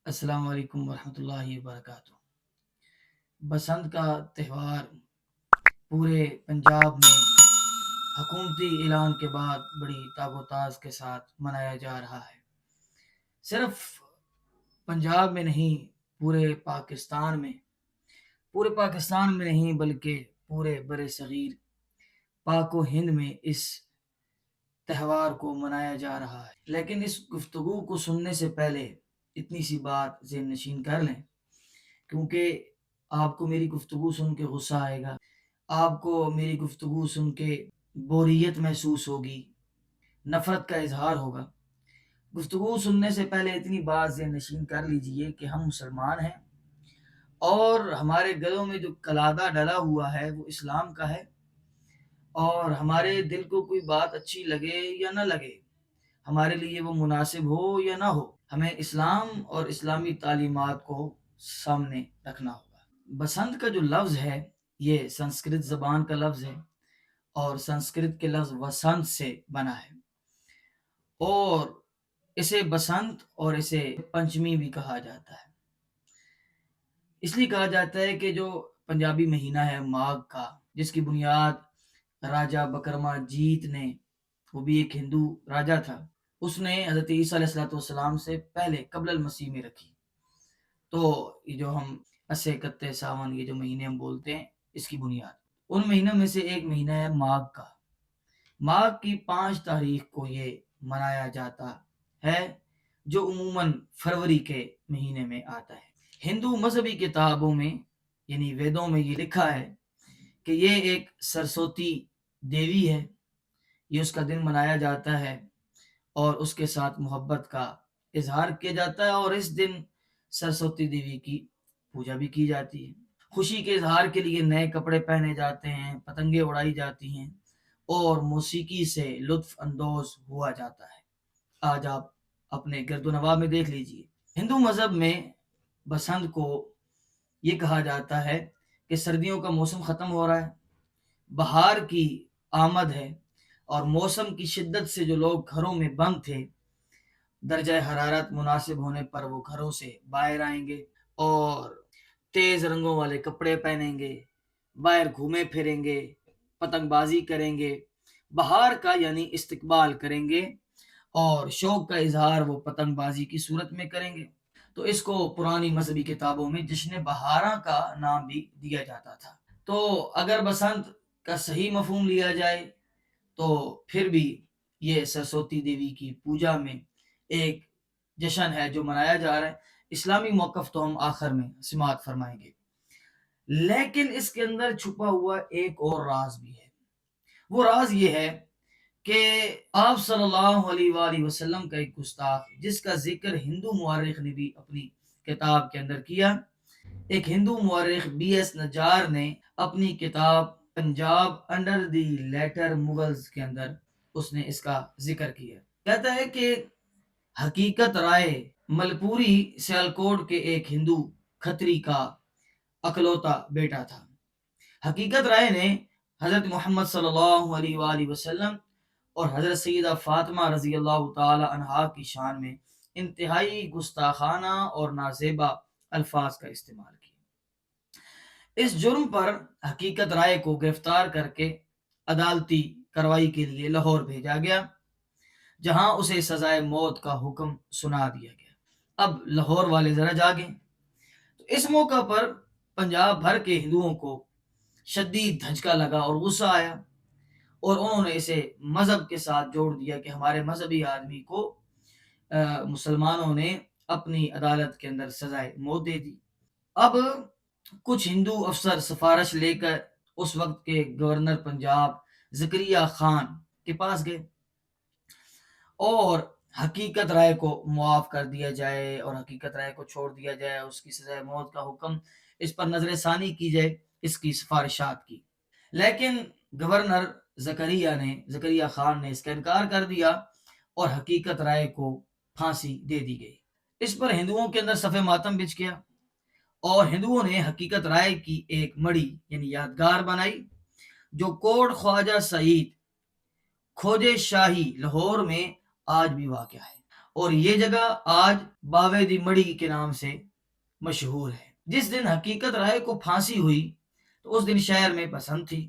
السلام علیکم ورحمۃ اللہ وبرکاتہ۔ بسنت کا تہوار پورے پنجاب میں حکومتی اعلان کے بعد بڑی تاب و تاز کے ساتھ منایا جا رہا ہے۔ صرف پنجاب میں نہیں، پورے پاکستان میں نہیں بلکہ پورے بر صغیر پاک و ہند میں اس تہوار کو منایا جا رہا ہے۔ لیکن اس گفتگو کو سننے سے پہلے اتنی سی بات ذہن نشین کر لیں، کیونکہ آپ کو میری گفتگو سن کے غصہ آئے گا، آپ کو میری گفتگو سن کے بوریت محسوس ہوگی، نفرت کا اظہار ہوگا۔ گفتگو سننے سے پہلے اتنی بات ذہن نشین کر لیجئے کہ ہم مسلمان ہیں، اور ہمارے گلوں میں جو قلادہ ڈلا ہوا ہے وہ اسلام کا ہے، اور ہمارے دل کو کوئی بات اچھی لگے یا نہ لگے، ہمارے لیے وہ مناسب ہو یا نہ ہو، ہمیں اسلام اور اسلامی تعلیمات کو سامنے رکھنا ہوگا۔ بسنت کا جو لفظ ہے یہ سنسکرت زبان کا لفظ ہے، اور سنسکرت کے لفظ وسنت سے بنا ہے، اور اسے بسنت اور اسے پنچمی بھی کہا جاتا ہے۔ اس لیے کہا جاتا ہے کہ جو پنجابی مہینہ ہے ماگھ کا، جس کی بنیاد راجہ بکرما جیت نے، وہ بھی ایک ہندو راجہ تھا، اس نے حضرت عیسیٰ علیہ السلام سے پہلے قبل المسیح میں رکھی۔ تو یہ جو ہم اسے کتے ساون، یہ جو مہینے ہم بولتے ہیں، اس کی بنیاد ان مہینوں میں سے ایک مہینہ ہے ماگھ کا۔ ماگھ کی 5 تاریخ کو یہ منایا جاتا ہے، جو عموماً فروری کے مہینے میں آتا ہے۔ ہندو مذہبی کتابوں میں یعنی ویدوں میں یہ لکھا ہے کہ یہ ایک سرسوتی دیوی ہے، یہ اس کا دن منایا جاتا ہے، اور اس کے ساتھ محبت کا اظہار کیا جاتا ہے، اور اس دن سرسوتی دیوی کی پوجا بھی کی جاتی ہے۔ خوشی کے اظہار کے لیے نئے کپڑے پہنے جاتے ہیں، پتنگیں اڑائی جاتی ہیں، اور موسیقی سے لطف اندوز ہوا جاتا ہے۔ آج آپ اپنے گرد و نواح میں دیکھ لیجئے، ہندو مذہب میں بسنت کو یہ کہا جاتا ہے کہ سردیوں کا موسم ختم ہو رہا ہے، بہار کی آمد ہے، اور موسم کی شدت سے جو لوگ گھروں میں بند تھے، درجہ حرارت مناسب ہونے پر وہ گھروں سے باہر آئیں گے، اور تیز رنگوں والے کپڑے پہنیں گے، باہر گھومے پھریں گے، پتنگ بازی کریں گے، بہار کا یعنی استقبال کریں گے، اور شوق کا اظہار وہ پتنگ بازی کی صورت میں کریں گے۔ تو اس کو پرانی مذہبی کتابوں میں جشن بہاراں کا نام بھی دیا جاتا تھا۔ تو اگر بسنت کا صحیح مفہوم لیا جائے تو پھر بھی یہ سرسوتی دیوی کی پوجا میں ایک جشن ہے جو منایا جا رہا ہے۔ اسلامی موقف تو ہم آخر میں سماعت فرمائیں گے، لیکن اس کے اندر چھپا ہوا ایک اور راز بھی ہے۔ وہ راز یہ ہے کہ آپ صلی اللہ علیہ وآلہ وسلم کا ایک گستاخ، جس کا ذکر ہندو مورخ نے بھی اپنی کتاب کے اندر کیا، ایک ہندو مورخ بی ایس نجار نے اپنی کتاب Punjab under the later Mughals کے اندر اس نے اس کا ذکر کیا۔ کہتا ہے کہ حقیقت رائے ملپوری سیالکوٹ کے ایک ہندو کھتری کا اکلوتا بیٹا تھا۔ حقیقت رائے نے حضرت محمد صلی اللہ علیہ وآلہ وسلم اور حضرت سیدہ فاطمہ رضی اللہ تعالی عنہا کی شان میں انتہائی گستاخانہ اور نازیبا الفاظ کا استعمال کیا۔ اس جرم پر حقیقت رائے کو گرفتار کر کے عدالتی کارروائی کے لیے لاہور بھیجا گیا، جہاں اسے سزائے موت کا حکم سنا دیا گیا۔ اب لاہور والے ذرا جاگیں۔ تو اس موقع پر پنجاب بھر کے ہندوؤں کو شدید دھچکا لگا اور غصہ آیا، اور انہوں نے اسے مذہب کے ساتھ جوڑ دیا کہ ہمارے مذہبی آدمی کو مسلمانوں نے اپنی عدالت کے اندر سزائے موت دے دی۔ اب کچھ ہندو افسر سفارش لے کر اس وقت کے گورنر پنجاب زکریا خان کے پاس گئے، اور حقیقت رائے کو معاف کر دیا جائے، اور حقیقت رائے کو چھوڑ دیا جائے، اس کی سزائے موت کا حکم، اس پر نظر ثانی کی جائے، اس کی سفارشات کی۔ لیکن گورنر زکریا خان نے اس کا انکار کر دیا، اور حقیقت رائے کو پھانسی دے دی گئی۔ اس پر ہندوؤں کے اندر صف ماتم بچھ گیا، اور ہندوؤں نے حقیقت رائے کی ایک مڑی یعنی یادگار بنائی، جو کوٹ خواجہ سعید کھوجے شاہی لاہور میں آج بھی واقع ہے، اور یہ جگہ آج باویدی مڑی کے نام سے مشہور ہے۔ جس دن حقیقت رائے کو پھانسی ہوئی تو اس دن شہر میں بسنت تھی،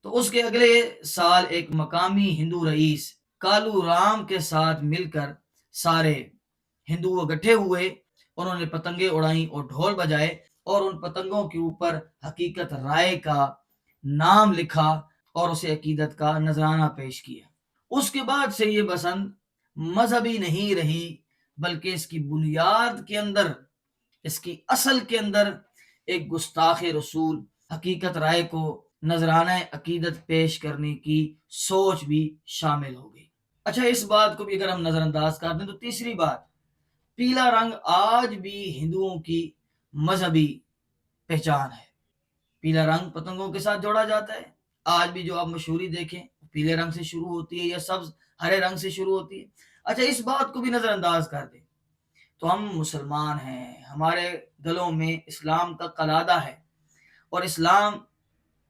تو اس کے اگلے سال ایک مقامی ہندو رئیس کالو رام کے ساتھ مل کر سارے ہندو اکٹھے ہوئے، انہوں نے پتنگیں اڑائیں اور ڈھول بجائے اور ان پتنگوں کے اوپر حقیقت رائے کا نام لکھا اور اسے عقیدت کا نذرانہ پیش کیا۔ اس کے بعد سے یہ بسنت مذہبی نہیں رہی، بلکہ اس کی بنیاد کے اندر، اس کی اصل کے اندر ایک گستاخ رسول حقیقت رائے کو نذرانہ عقیدت پیش کرنے کی سوچ بھی شامل ہو گئی۔ اچھا، اس بات کو بھی اگر ہم نظر انداز کر دیں تو تیسری بات، پیلا رنگ آج بھی ہندوؤں کی مذہبی پہچان ہے۔ پیلا رنگ پتنگوں کے ساتھ جوڑا جاتا ہے، آج بھی جو آپ مشہوری دیکھیں پیلے رنگ سے شروع ہوتی ہے یا سبز ہرے رنگ سے شروع ہوتی ہے۔ اچھا، اس بات کو بھی نظر انداز کر دیں تو ہم مسلمان ہیں، ہمارے دلوں میں اسلام کا قلادہ ہے، اور اسلام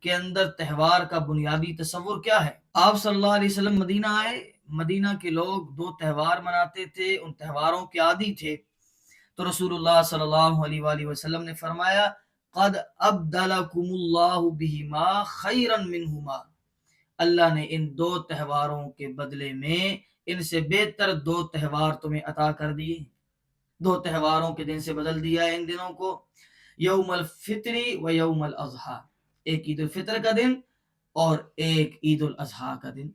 کے اندر تہوار کا بنیادی تصور کیا ہے؟ آپ صلی اللہ علیہ وسلم مدینہ آئے، مدینہ کے لوگ 2 تہوار مناتے تھے، ان تہواروں کے عادی تھے، تو رسول اللہ صلی اللہ علیہ وآلہ وسلم نے فرمایا قد ابدلکم اللہ بہما خیرا منہما، اللہ نے ان 2 تہواروں کے بدلے میں ان سے بہتر 2 تہوار تمہیں عطا کر دیے، 2 تہواروں کے دن سے بدل دیا ہے ان دنوں کو، یوم الفطری و یوم الاضحیٰ، ایک عید الفطر کا دن اور ایک عید الاضحیٰ کا دن،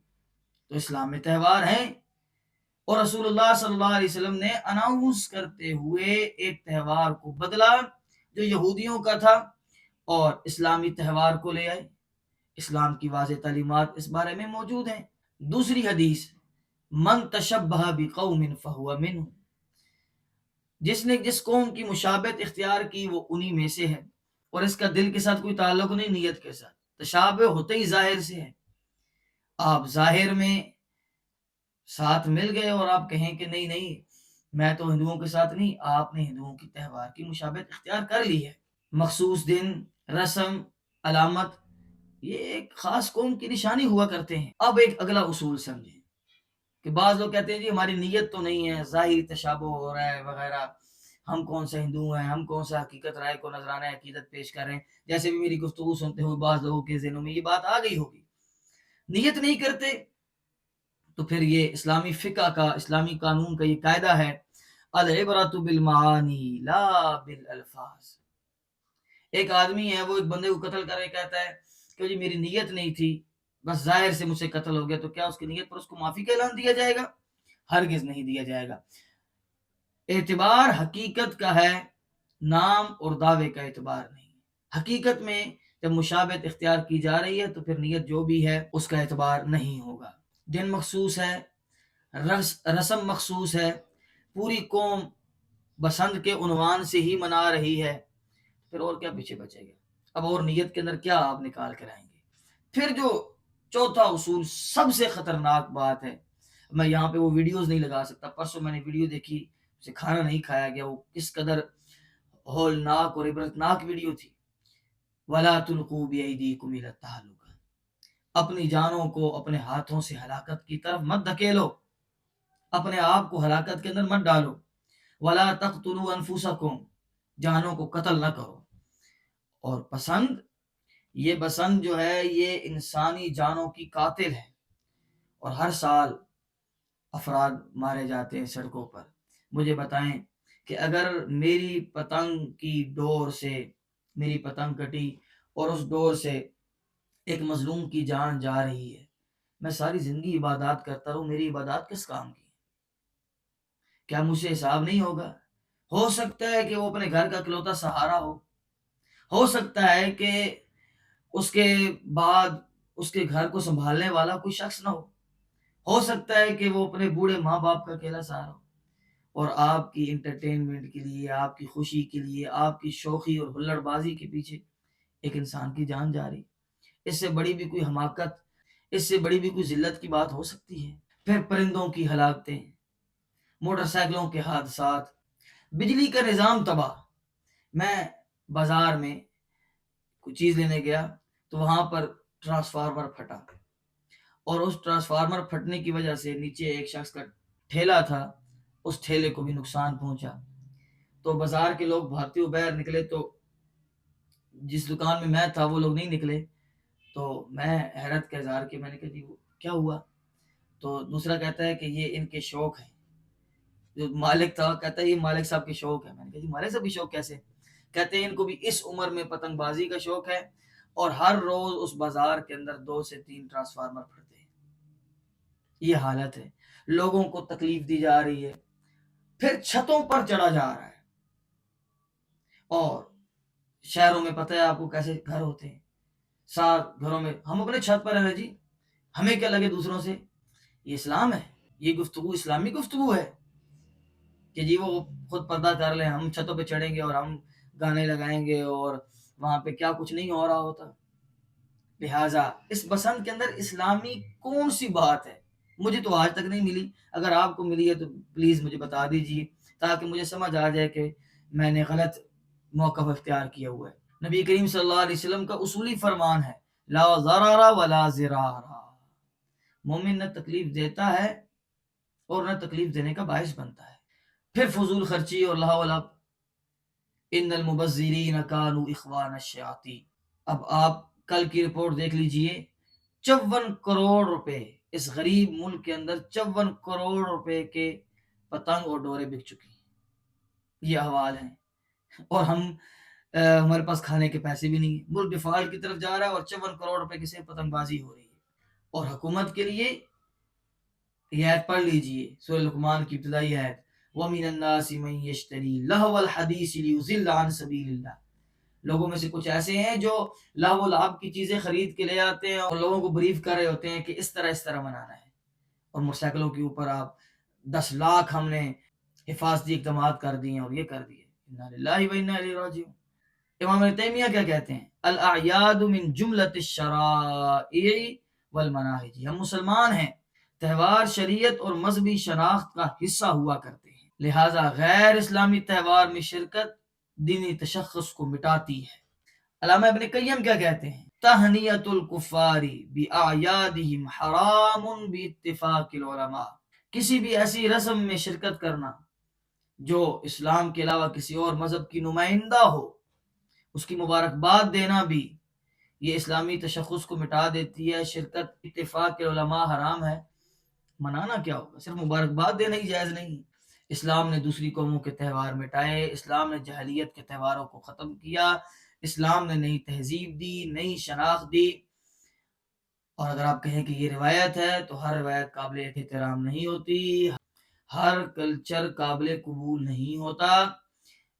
تو اسلام میں تہوار ہیں۔ اور رسول اللہ صلی اللہ علیہ وسلم نے اناؤنس کرتے ہوئے ایک تہوار کو بدلا جو یہودیوں کا تھا اور اسلامی تہوار کو لے آئے۔ اسلام کی واضح تعلیمات اس بارے میں موجود ہیں۔ دوسری حدیث، من تشبہ بقوم فہو منہم، جس نے جس قوم کی مشابہت اختیار کی وہ انہی میں سے ہے، اور اس کا دل کے ساتھ کوئی تعلق نہیں، نیت کے ساتھ، تشابہ ہوتے ہی ظاہر سے ہے۔ آپ ظاہر میں ساتھ مل گئے اور آپ کہیں کہ نہیں نہیں میں تو ہندوؤں کے ساتھ نہیں، آپ نے ہندوؤں کی تہوار کی مشابہت اختیار کر لی ہے۔ مخصوص دن، رسم، علامت، یہ ایک خاص قوم کی نشانی ہوا کرتے ہیں۔ اب ایک اگلا اصول سمجھیں کہ بعض لوگ کہتے ہیں جی ہماری نیت تو نہیں ہے، ظاہری تشابہ ہو رہا ہے وغیرہ، ہم کون سے ہندو ہیں، ہم کون سا حقیقت رائے کو نذرانہ عقیدت پیش کر رہے ہیں۔ جیسے بھی میری گفتگو سنتے ہوئے بعض لوگوں کے ذہنوں میں یہ بات آ گئی ہوگی، نیت نہیں کرتے تو پھر یہ اسلامی فقہ کا، اسلامی قانون کا یہ قاعدہ ہے العبرۃ بالمعانی لا بالالفاظ۔ ایک آدمی ہے، وہ ایک بندے کو قتل کر کے کہتا ہے کہ جی میری نیت نہیں تھی، بس ظاہر سے مجھ سے قتل ہو گیا، تو کیا اس کی نیت پر اس کو معافی کا اعلان دیا جائے گا؟ ہرگز نہیں دیا جائے گا۔ اعتبار حقیقت کا ہے، نام اور دعوے کا اعتبار نہیں۔ حقیقت میں جب مشابہت اختیار کی جا رہی ہے تو پھر نیت جو بھی ہے اس کا اعتبار نہیں ہوگا۔ دن مخصوص ہے، رسم مخصوص ہے، پوری قوم بسنت کے عنوان سے ہی منا رہی ہے، پھر اور کیا پیچھے بچے گا؟ اب اور نیت کے اندر کیا آپ نکال کر آئیں گے؟ پھر جو چوتھا اصول، سب سے خطرناک بات ہے، میں یہاں پہ وہ ویڈیوز نہیں لگا سکتا، پرسوں میں نے ویڈیو دیکھی، اسے کھانا نہیں کھایا گیا، وہ کس قدر ہولناک اور عبرتناک ویڈیو تھی۔ وَلَا تُلْقُوا بِأَيْدِيكُمْ إِلَى التَّهْلُكَةِ، اپنی جانوں کو اپنے ہاتھوں سے ہلاکت کی طرف مت دھکیلو، اپنے آپ کو ہلاکت کے اندر مت ڈالو۔ وَلَا تَقْتُلُوا أَنفُسَكُمْ، جانوں کو قتل نہ کرو۔ اور پسند، یہ بسنت جو ہے یہ انسانی جانوں کی قاتل ہے، اور ہر سال افراد مارے جاتے ہیں سڑکوں پر۔ مجھے بتائیں کہ اگر میری پتنگ کی ڈور سے میری پتنگ کٹی اور اس ڈور سے ایک مظلوم کی جان جا رہی ہے، میں ساری زندگی عبادات کرتا رہوں، میری عبادات کس کام کی؟ کیا مجھ سے حساب نہیں ہوگا؟ ہو سکتا ہے کہ وہ اپنے گھر کا اکلوتا سہارا ہو سکتا ہے کہ اس کے بعد اس کے گھر کو سنبھالنے والا کوئی شخص نہ ہو سکتا ہے کہ وہ اپنے بوڑھے ماں باپ کا اکیلا سہارا ہو، اور آپ کی انٹرٹینمنٹ کے لیے، آپ کی خوشی کے لیے، آپ کی شوخی اور ہلڑ بازی کے پیچھے ایک انسان کی جان جاری۔ اس سے بڑی بھی کوئی حماقت، اس سے بڑی بھی کوئی ذلت کی بات ہو سکتی ہے؟ پھر پرندوں کی ہلاکتیں، موٹر سائیکلوں کے حادثات، بجلی کا نظام تباہ۔ میں بازار میں کوئی چیز لینے گیا تو وہاں پر ٹرانسفارمر پھٹا، اور اس ٹرانسفارمر پھٹنے کی وجہ سے نیچے ایک شخص کا ٹھیلا تھا، اس ٹھیلے کو بھی نقصان پہنچا۔ تو بازار کے لوگ بھاگتے ہوئے باہر نکلے، تو جس دکان میں تھا وہ لوگ نہیں نکلے، تو میں حیرت کا اظہار کیا، میں نے کہا جی وہ کیا ہوا؟ تو دوسرا کہتا ہے کہ یہ ان کے شوق ہیں۔ جو مالک تھا کہتا ہے یہ مالک صاحب کے شوق ہے۔ میں نے کہا جی مالک صاحب کے شوق کیسے؟ کہتے ہیں ان کو بھی اس عمر میں پتنگ بازی کا شوق ہے، اور ہر روز اس بازار کے اندر 2 سے 3 ٹرانسفارمر پھٹتے ہیں۔ یہ حالت ہے، لوگوں کو تکلیف دی جا رہی ہے، پھر چھتوں پر چڑھا جا رہا ہے۔ اور شہروں میں پتہ ہے آپ کو کیسے گھر ہوتے ہیں، 7 گھروں میں ہم اپنے چھت پر ہیں جی، ہمیں کیا لگے دوسروں سے؟ یہ اسلام ہے؟ یہ گفتگو اسلامی گفتگو ہے کہ جی وہ خود پردہ کر لیں، ہم چھتوں پہ چڑھیں گے اور ہم گانے لگائیں گے اور وہاں پہ کیا کچھ نہیں ہو رہا ہوتا؟ لہٰذا اس بسنت کے اندر اسلامی کون سی بات ہے؟ مجھے تو آج تک نہیں ملی، اگر آپ کو ملی ہے تو پلیز مجھے بتا دیجیے تاکہ مجھے سمجھ آ جائے کہ میں نے غلط موقف اختیار کیا ہوا ہے۔ نبی کریم صلی اللہ علیہ وسلم کا اصولی فرمان ہے لا ضرر ولا ضرار، مومن نہ تکلیف دیتا ہے اور نہ تکلیف دینے کا باعث بنتا ہے۔ پھر فضول خرچی اور لا ولا، ان المبذرین کانوا اخوان الشیاطین۔ اب آپ کل کی رپورٹ دیکھ لیجئے، 54 کروڑ روپے اس غریب ملک کے اندر 54 کروڑ روپے کے پتنگ اور ڈورے بک چکی ہیں۔ یہ احوال ہیں، اور ہمارے پاس کھانے کے پیسے بھی نہیں ہیں، ملک ڈیفالٹ کی طرف جا رہا ہے اور 54 کروڑ روپے کی سے پتنگ بازی ہو رہی ہے۔ اور حکومت کے لیے یہ آیت پڑھ لیجئے، سورہ لقمان کی ابتدائی آیت، وَمِنَ النَّاسِ مَن يَشْتَرِي لَهْوَ الْحَدِيثِ لِيُضِلَّ عَن سَبِيلِ اللَّهِ۔ لوگوں میں سے کچھ ایسے ہیں جو لہو و لعب کی چیزیں خرید کے لے آتے ہیں اور لوگوں کو بریف کر رہے ہوتے ہیں کہ اس طرح منانا ہے، اور موٹر سائیکلوں کے اوپر آپ 10 لاکھ ہم نے حفاظتی اقدامات کر دیے اور یہ کر دیے۔ انا للہ و انا الیہ راجعون۔ امام ابن تیمیہ کیا کہتے ہیں؟ الاعیاد من جملۃ الشرائع والمناہج۔ ہم مسلمان ہیں، تہوار شریعت اور مذہبی شناخت کا حصہ ہوا کرتے ہیں، لہٰذا غیر اسلامی تہوار میں شرکت دینی تشخص کو مٹاتی ہے۔ علامہ ابن قیم کیا کہتے ہیں؟ تہنیت الکفار باعیادہم حرام باتفاق العلماء۔ کسی بھی ایسی رسم میں شرکت کرنا جو اسلام کے علاوہ کسی اور مذہب کی نمائندہ ہو، اس کی مبارکباد دینا بھی یہ اسلامی تشخص کو مٹا دیتی ہے۔ شرکت اتفاق العلماء حرام ہے، منانا کیا ہوگا؟ صرف مبارکباد دینا ہی جائز نہیں۔ اسلام نے دوسری قوموں کے تہوار مٹائے، اسلام نے جاہلیت کے تہواروں کو ختم کیا، اسلام نے نئی تہذیب دی، نئی شناخت دی۔ اور اگر آپ کہیں کہ یہ روایت ہے تو ہر روایت قابل احترام نہیں ہوتی، ہر کلچر قابل قبول نہیں ہوتا،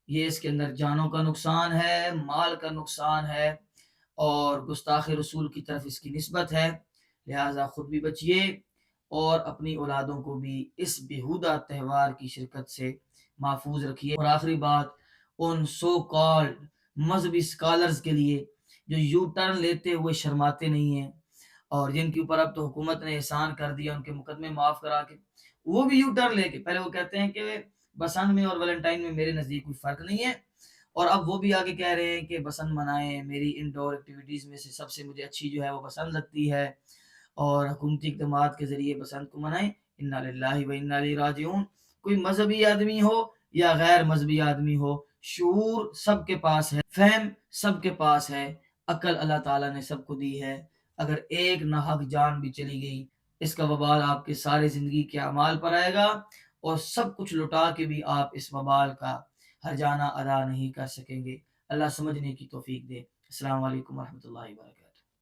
یہ اس کے اندر جانوں کا نقصان ہے، مال کا نقصان ہے، اور گستاخ رسول کی طرف اس کی نسبت ہے۔ لہٰذا خود بھی بچیے اور اپنی اولادوں کو بھی اس بیہودہ تہوار کی شرکت سے محفوظ رکھیے۔ اور آخری بات ان سو کالڈ مذہبی اسکالرز کے لیے جو یو ٹرن لیتے ہوئے شرماتے نہیں ہیں، اور جن کے اوپر اب تو حکومت نے احسان کر دیا ان کے مقدمے معاف کرا کے، وہ بھی یو ٹرن لے کے پہلے وہ کہتے ہیں کہ بسنت میں اور ویلنٹائن میں میرے نزدیک کوئی فرق نہیں ہے، اور اب وہ بھی آگے کہہ رہے ہیں کہ بسنت منائیں، میری انڈور ایکٹیویٹیز میں سے سب سے مجھے اچھی جو ہے وہ بسنت لگتی ہے، اور حکومتی اقدامات کے ذریعے بسنت کو منائیں۔ انا للہ و انا الیہ راجعون۔ کوئی مذہبی آدمی ہو یا غیر مذہبی آدمی ہو، شعور سب کے پاس ہے، فہم سب کے پاس ہے، عقل اللہ تعالیٰ نے سب کو دی ہے۔ اگر ایک ناحق جان بھی چلی گئی، اس کا وبال آپ کے سارے زندگی کے اعمال پر آئے گا، اور سب کچھ لٹا کے بھی آپ اس وبال کا ہرجانہ ادا نہیں کر سکیں گے۔ اللہ سمجھنے کی توفیق دے۔ السلام علیکم ورحمۃ اللہ وبرکاتہ۔